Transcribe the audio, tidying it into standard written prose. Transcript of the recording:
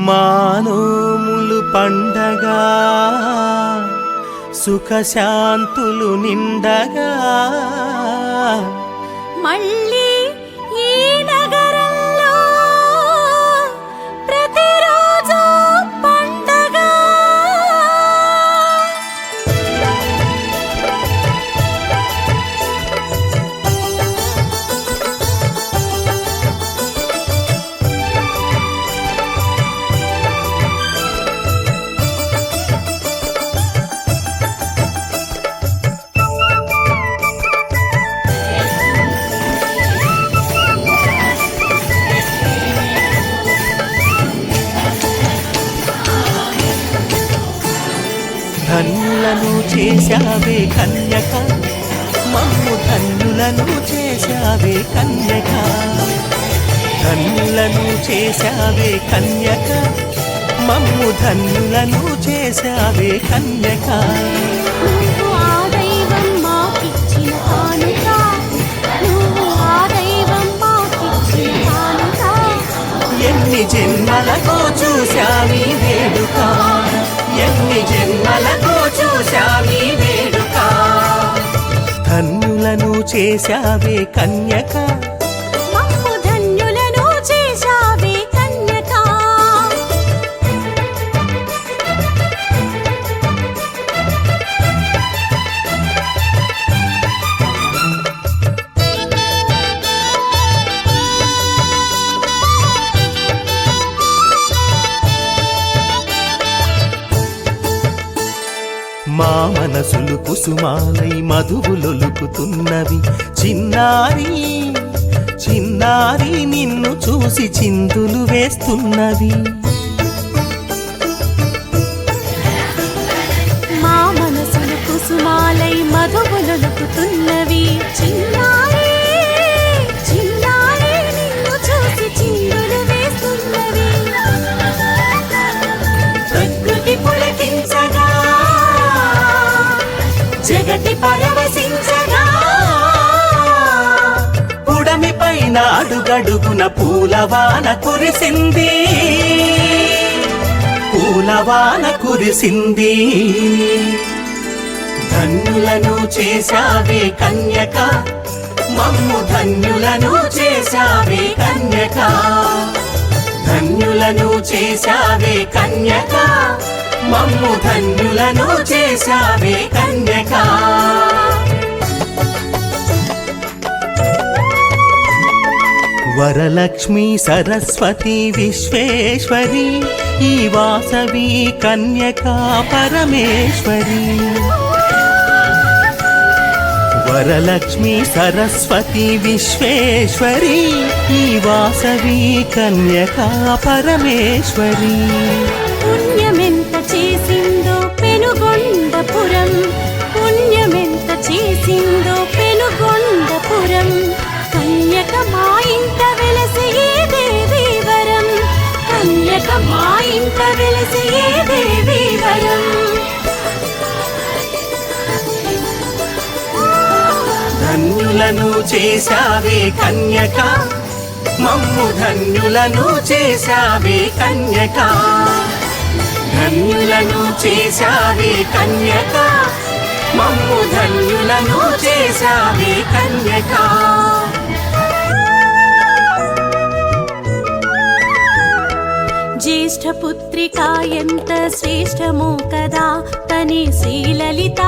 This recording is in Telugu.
మానోములు పండగా సుఖశాంతులు నిండగా మళ్ళీ ఈ నగరంలో ప్రతిరోజు పండగ. ధన్యులను చేశావే కన్యక, మమ్ము ధన్యులను చేశావే కన్యక. ధన్యులను చేశావే కన్యక, మమ్ము ధన్యులను చేశావే కన్యక. నువ్వు ఆ దైవం మాకిచ్చిన కానుక, నువ్వు ఆ దైవం మాకిచ్చిన కానుక. ఎన్ని జన్మలకో చూశావి వేడుక, ఎన్ని జన్మలకో చూశావి వేడుక. ధన్యులను చేశావే కన్యక, మమ్ము ధన్యులను చేశావే కన్యక. మా మనసులు కుసుమాలై మధువులొలుకుతున్నవి. చిన్నారి చిన్నారి నిన్ను చూసి చిందులు వేస్తున్నవి. మా మనసులు కుసుమాలై మధువులొలుకుతున్నవి. చిన్నారి చిన్నారి నిన్ను చూసి చిందులు వేస్తున్నవి. ప్రకృతి పులకించగా, జగతి పరవశించగా, పుడమి పైన అడుగడుగున పూలవాన కురిసింది, పూలవాన కురిసింది. ధన్యులను చేశావే కన్యక, మమ్ము ధన్యులను చేశావే కన్యక. ధన్యులను చేశావే కన్యక, మమ్ము ధన్యులను చేశావే కన్యక. వరలక్ష్మి సరస్వతి విశ్వేశ్వరి, ఈ వాసవి కన్యక పరమేశ్వరి. వరలక్ష్మి సరస్వతి విశ్వేశ్వరి, ఈ వాసవి కన్యక పరమేశ్వరి. పుణ్యమెంత చేసిందో పెనుగొండపురం, పుణ్యమెంత చేసిందో పెనుగొండపురం. కన్యక మా ఇంట వెలసి ఏ దేవి వరం, కన్యక మా ఇంట వెలసి ఏ దేవి వరం. ధన్యులను చేశావే కన్యక, మమ్ము ధన్యులను చేశావే కన్యక. ధన్యులను చేశావే కన్యక, మమ్ము ధన్యులను చేశావే కన్యక. జ్యేష్ఠపుత్రిక ఎంత శ్రేష్టమో కదా, తని శ్రీలలిత